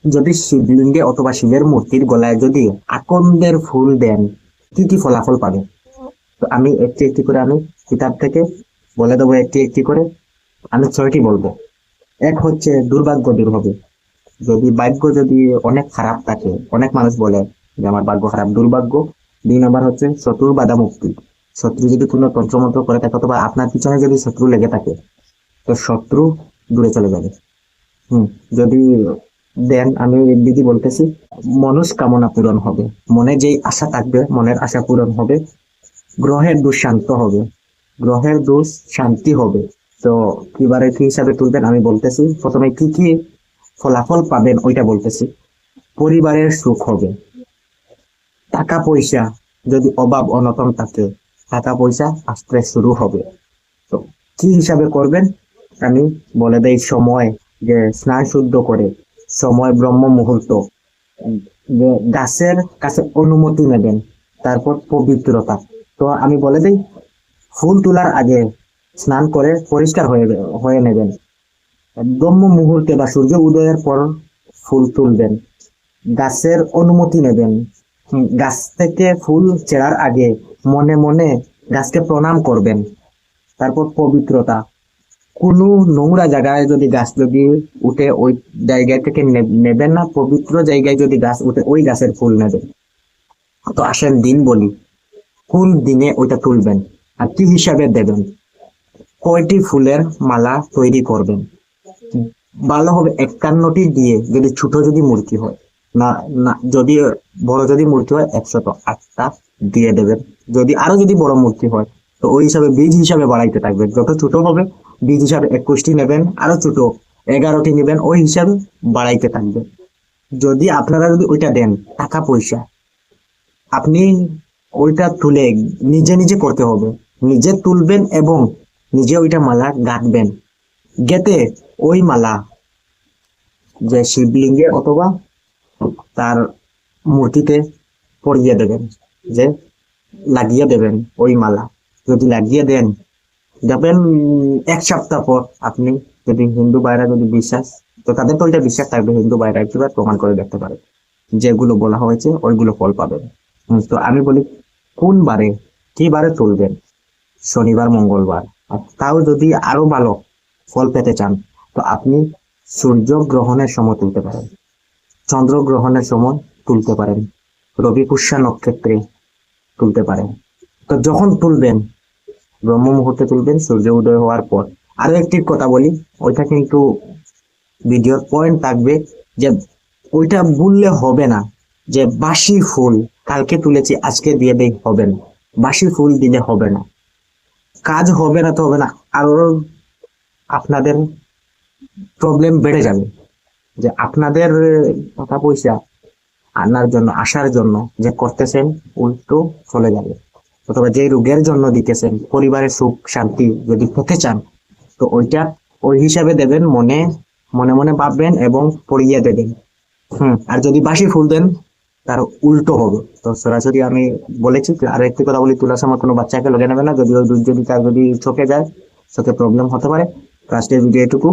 যদি শিবলিঙ্গে অথবা শিবের মূর্তির গলায় যদি আকন্দের ফুল দেন, কি কি ফলাফল পাবে? তো আমি একটি একটি করে আমি কিতাব থেকে বলে দেবো, একটি একটি করে আমি 6টি বলবো। এক হচ্ছে দুর্ভাগ্য দূর হবে। যদি ভাগ্য যদি অনেক খারাপ থাকে, অনেক মানুষ বলে যে আমার ভাগ্য খারাপ, দুর্ভাগ্য। 2 নম্বর হচ্ছে শত্রুর বাধা মুক্তি। শত্রু যদি কোনো তন্ত্রমন্ত্র করে থাকে অথবা আপনার পিছনে যদি শত্রু লেগে থাকে, তো শত্রু দূরে চলে যাবে। যদি দেন, আমি দিদি বলতেছি, মনস্কামনা পূরণ হবে। মনে যেই আশা থাকবে, মনের আশা পূরণ হবে। গ্রহের দোষ শান্ত হবে, গ্রহের দোষ শান্তি হবে। তো কিবারে কি হিসাবে তুলবেন আমি বলতেছি। প্রথমে কি কি ফলাফল পাবেন ওইটা বলতেছি। পরিবারের সুখ হবে। টাকা পয়সা যদি অভাব অনটন থাকে, টাকা পয়সা আসতে শুরু হবে। তো কি হিসাবে করবেন আমি বলে দেই। সময়, যে স্নান শুদ্ধ করে, সময় ব্রহ্ম মুহূর্ত, যে গাছের কাছে অনুমতি নেবেন। তারপর পবিত্রতা। তো আমি বলে দিই, ফুল তোলার আগে স্নান করে পরিষ্কার হয়ে হয়ে নেবেন। ব্রহ্ম মুহূর্তে বা সূর্য উদয়ের পর ফুল তুলবেন। গাছের অনুমতি নেবেন। গাছ থেকে ফুল চেরার আগে মনে মনে গাছকে প্রণাম করবেন। তারপর পবিত্রতা। কোনো নোংরা জায়গায় যদি গাছ যদি উঠে, ওই জায়গা থেকে নেবেন না। পবিত্র জায়গায় যদি গাছ উঠে, ওই গাছের ফুল নেবেন। তো আসেন দিন বলি, কোন দিনে ওইটা তুলবেন আর কি হিসাবে দেবেন। কয়টি ফুলের মালা তৈরি করবেন? ভালো হবে 51টি দিয়ে, যদি ছোট যদি মূর্তি হয়। না, না, যদি বড় যদি মূর্তি হয় 108টা দিয়ে দেবেন। যদি আরো যদি বড় মূর্তি হয়, তো ওই হিসাবে বীজ হিসাবে বাড়াইতে থাকবেন। যত ছোট হবে বীজ হিসাবে 21টি নেবেন, আরো ছোট 11টি নেবেন, ওই হিসাবে বাড়াইতে থাকবেন। যদি আপনারা যদি ওইটা দেন, টাকা পয়সা আপনি ওইটা তুলে নিজে নিজে করতে হবে। নিজে তুলবেন এবং নিজে ওইটা মালা গাঁথবেন। গেতে ওই মালা যে শিবলিঙ্গে অথবা তার মূর্তিতে পরিয়ে দেবেন, যে লাগিয়ে দেবেন ওই মালা। যদি লাগিয়ে দেন, যাবেন 1 সপ্তাহ পর আপনি, যদি হিন্দু ভাইরা যদি বিশ্বাস, তো তাদের তো ওইটা বিশ্বাস থাকবে, হিন্দু ভাইরা একবার প্রমাণ করে দেখতে পারে, যেগুলো বলা হয়েছে ওইগুলো ফল পাবেন। তো আমি বলি, কোন বারে, কি বারে তুলবেন? শনিবার, মঙ্গলবার। আর তাও যদি আরো ভালো ফল পেতে চান, তো আপনি সূর্য গ্রহণের সময় তুলতে পারেন, চন্দ্র গ্রহণের সময় তুলতে পারেন, রবি পুষ্যা নক্ষত্রে তুলতে পারেন। তো যখন তুলবেন, ব্রহ্ম মুহূর্তে তুলবেন, সূর্য উদয় হওয়ার পর। আরো একটি কথা বলি, ওইটা কিন্তু ভিডিওর পয়েন্ট থাকবে, যে ওইটা বললে হবে না যে বাসি ফুল কালকে তুলেছি আজকে দিয়ে দেই, হবে না। বাসি ফুল দিলে হবে না, কাজ হবে না, তো হবে না। আরো আপনাদের প্রবলেম বেড়ে যাবে, যে আপনাদের টাকা পয়সা আনার জন্য, আসার জন্য যে করতেছেন, উল্টো চলে যাবে। অথবা যে রোগের জন্য দিতেছেন, পরিবারের সুখ শান্তি যদি পেতে চান, তো ওইটা ওই হিসাবে দেবেন। মনে মনে মনে ভাববেন এবং পড়িয়ে দেবেন। আর যদি বাসি ফুল দেন, তার উল্টো হবে। তো সরাসরি আমি বলেছি। আর একটি কথা বলি, তোলার সময় কোনো বাচ্চাকে লগে নেবে না। যদি ওই দুধ যদি তার যদি চোখে যায়, চোখে প্রবলেম হতে পারে। তো আজকের ভিডিও এটুকু।